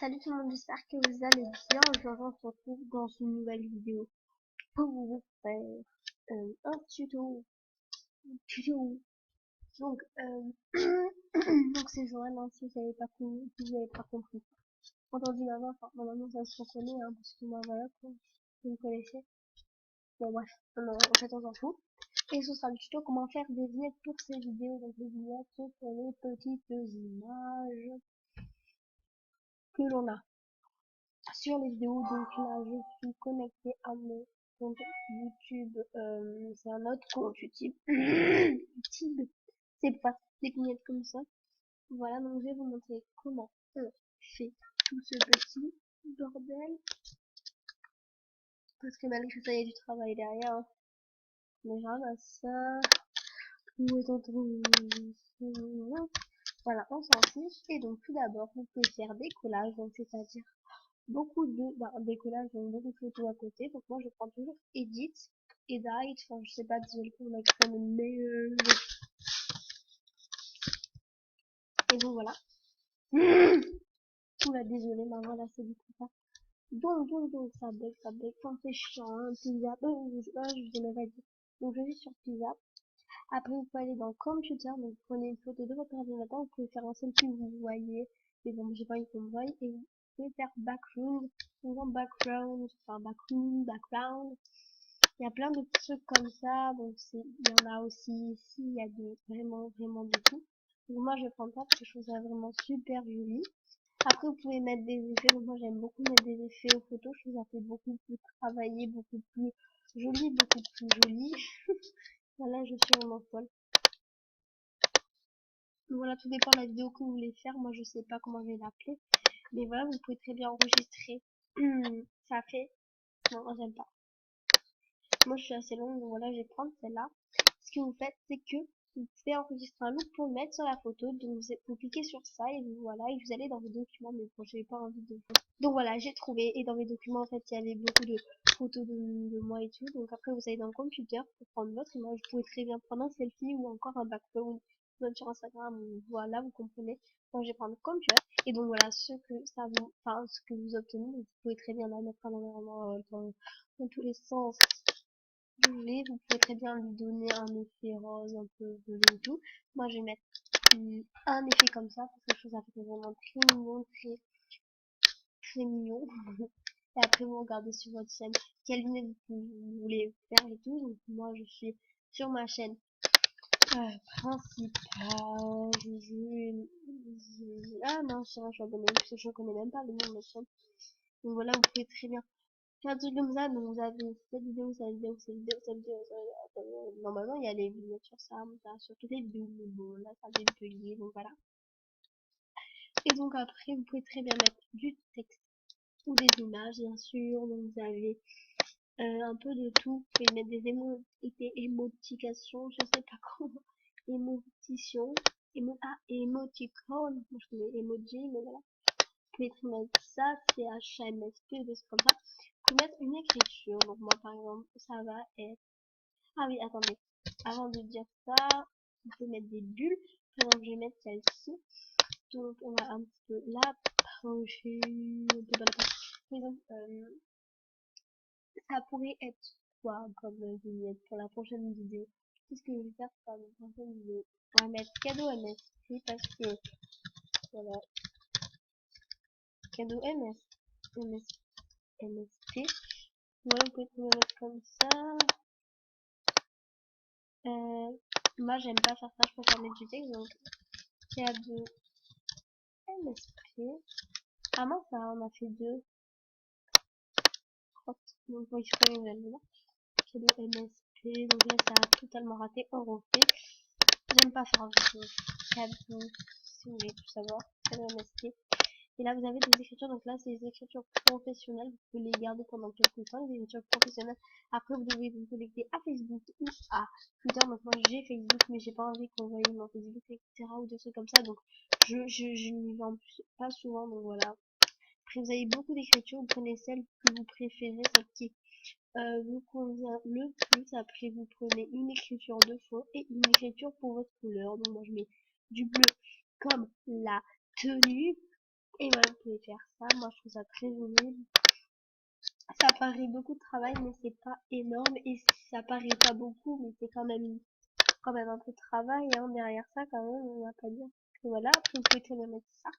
Salut tout le monde, j'espère que vous allez bien. Aujourd'hui, on se retrouve dans une nouvelle vidéo pour vous faire un tuto. Donc, donc c'est Joanne, hein, si vous avez pas compris. Entendu ma voix, enfin, normalement ça se reconnaît, hein, parce que moi voilà, quoi, vous me connaissez. Bon bref, non, en fait on s'en fout. Et ce sera le tuto comment faire des vignettes pour ces vidéos. Donc les vignettes, c'est pour les petites images que l'on a sur les vidéos. Donc là je suis connectée à mon compte YouTube, c'est un autre compte YouTube. YouTube, c'est pas des vignettes comme ça. Voilà, donc je vais vous montrer comment on fait tout ce petit bordel, parce que malgré ça il y a du travail derrière, hein. Mais ramasse ça, où est-on trouve, voilà, on s'en fiche. Et donc tout d'abord vous pouvez faire des collages, donc c'est-à-dire beaucoup de décollage, donc beaucoup de photos à côté. Donc moi je prends toujours edit, enfin je sais pas, désolé pour l'accent, mais et donc voilà. Oula, désolé, mais voilà, c'est du tout ça. Donc ça bug, enfin c'est chiant, hein, pizza, je vous ai même pas dit. Donc je suis sur pizza. Après vous pouvez aller dans computer, donc vous prenez une photo de votre ordinateur, vous pouvez faire un selfie où vous voyez, mais bon j'ai pas envie qu'on me voie, et vous pouvez faire background, souvent background, enfin background. Il y a plein de trucs comme ça, donc il y en a aussi ici, il y a vraiment de tout. Donc moi je vais prendre ça parce que je trouve ça vraiment super joli. Après vous pouvez mettre des effets, donc moi j'aime beaucoup mettre des effets aux photos, je trouve ça fait beaucoup plus travaillé, beaucoup plus joli, beaucoup plus joli. Voilà, je suis vraiment folle. Donc voilà, tout dépend de la vidéo que vous voulez faire, moi je sais pas comment je vais l'appeler, mais voilà, vous pouvez très bien enregistrer. Ça fait, non j'aime pas. Moi je suis assez longue, donc voilà, je vais prendre celle-là. Ce que vous faites, c'est que vous pouvez enregistrer un look pour le mettre sur la photo. Donc vous cliquez sur ça et voilà, et vous allez dans vos documents, mais bon, j'ai pas envie de photos. Donc voilà, j'ai trouvé, et dans mes documents en fait il y avait beaucoup de photos de moi et tout. Donc après vous allez dans le computer pour prendre votre image. Vous pouvez très bien prendre un selfie ou encore un background, même sur Instagram. Voilà, vous comprenez. Moi je vais prendre computer. Et donc voilà, ce que vous obtenez, donc, vous pouvez très bien la mettre en environnement dans tous les sens. Vous pouvez très bien lui donner un effet rose, un peu bleu et tout. Moi, je vais mettre un effet comme ça, parce que je trouve ça fait vraiment très mignon, très mignon. Et après, vous regardez sur votre chaîne quelle lunettes vous voulez faire et tout. Donc, moi, je suis sur ma chaîne principale. Ah non, je suis abonnée, parce que je ne connais même pas le nom de ma chaîne. Donc voilà, vous pouvez très bien faire un truc comme ça. Donc vous avez cette vidéo, cette vidéo, cette vidéo, cette vidéo, normalement il y a les miniatures, ça sur toutes les vidéos, mais bon là ça fait bugger, donc voilà. Et donc après vous pouvez très bien mettre du texte ou des images bien sûr. Donc vous avez un peu de tout. Vous pouvez mettre des émotications, je sais pas comment, émotitions, émoticônes, moi je connais emoji, mais voilà. Vous pouvez très mettre ça, c'est HMSP, des trucs comme ça. Vous pouvez mettre une écriture, donc moi par exemple ça va être, ah oui attendez, avant de dire ça, vous pouvez mettre des bulles. Par exemple je vais mettre celle-ci, donc on va un petit peu l'approcher, un peu dans la par exemple, ça pourrait être quoi comme vignette pour la prochaine vidéo. Qu'est-ce que je vais faire pour la prochaine vidéo? On va mettre cadeau MSP parce que voilà, cadeau MSP. Voilà, vous pouvez trouver mettre comme ça. Moi j'aime pas faire ça, je préfère mettre du texte, donc cadeau MSP. Ah mince, ça on a fait deux. Hop. Donc oui, je connais une nouvelle. Cadeau MSP, donc là ça a totalement raté, on refait. J'aime pas faire un vidéo. Cadeau, si vous voulez tout savoir, cadeau MSP. Et là vous avez des écritures, donc là c'est des écritures professionnelles, vous pouvez les garder pendant quelques temps, des écritures professionnelles. Après vous devez vous connecter à Facebook ou à Twitter. Donc moi j'ai Facebook, mais j'ai pas envie qu'on voie mon Facebook, etc. ou des trucs comme ça, donc je n'y vais pas souvent, donc voilà. Après vous avez beaucoup d'écritures, vous prenez celle que vous préférez, celle qui vous convient le plus. Après vous prenez une écriture de fond et une écriture pour votre couleur. Donc moi je mets du bleu comme la tenue. Et voilà, vous pouvez faire ça. Moi, je trouve ça très joli. Ça paraît beaucoup de travail, mais c'est pas énorme. Et ça paraît pas beaucoup, mais c'est quand même un peu de travail, hein, derrière ça, quand même, on va pas dire. Et voilà, après, vous pouvez très bien mettre ça.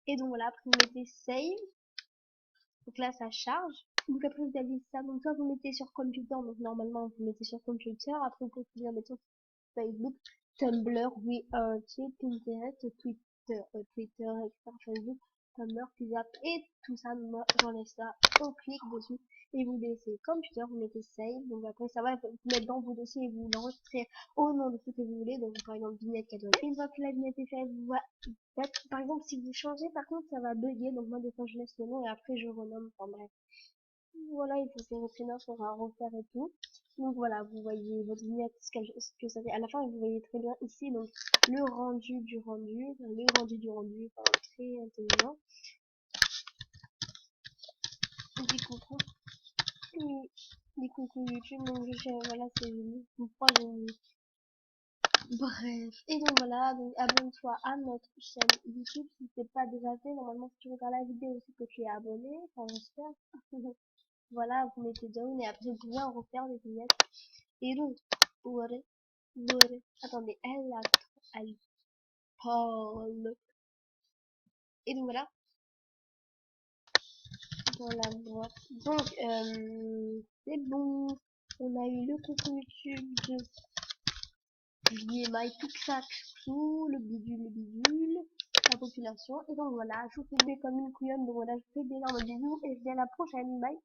Et donc voilà, après, vous mettez save. Donc là, ça charge. Donc après, vous avez ça. Donc soit vous mettez sur computer. Donc normalement, vous mettez sur computer. Après, vous pouvez bien mettre sur Facebook, Tumblr, Pinterest, Twitter, etc. Facebook, Tumblr, Pizza et tout ça. Moi, j'enlève ça. On clique dessus et vous laissez computer, vous mettez save. Donc après, ça va vous mettre dans vos dossiers et vous l'enregistrez au nom de ce que vous voulez. Donc par exemple, vignette cadeau. Une fois que la vignette est faite, vous faites, par exemple, si vous changez, par contre, ça va bugger. Donc moi, des fois, je laisse le nom et après, je renomme. Enfin bref. Voilà, il faut que les repreneurs à refaire et tout. Donc voilà, vous voyez votre vignette, ce que ça fait. À la fin, vous voyez très bien ici, donc le rendu du rendu, enfin, très intelligent. Des coucou, des coucou YouTube, donc voilà, c'est joli. Pourquoi j'ai mis. Bref, et donc voilà, donc abonne-toi à notre chaîne YouTube si c'est pas déjà fait. Normalement, si tu regardes la vidéo aussi que tu es abonné, enfin j'espère. Voilà, vous mettez down et après vous pouvez en refaire des vignettes. Et donc, voilà, voilà. Attendez, elle parle. Et donc voilà, dans la boîte. Donc, c'est bon. On a eu le coucou YouTube de BMI, tout ça, tout, le bidule, la population. Et donc voilà, je vous fais comme une couillonne. Donc voilà, je vous fais d'énormes bisous et je vous dis à la prochaine. Bye.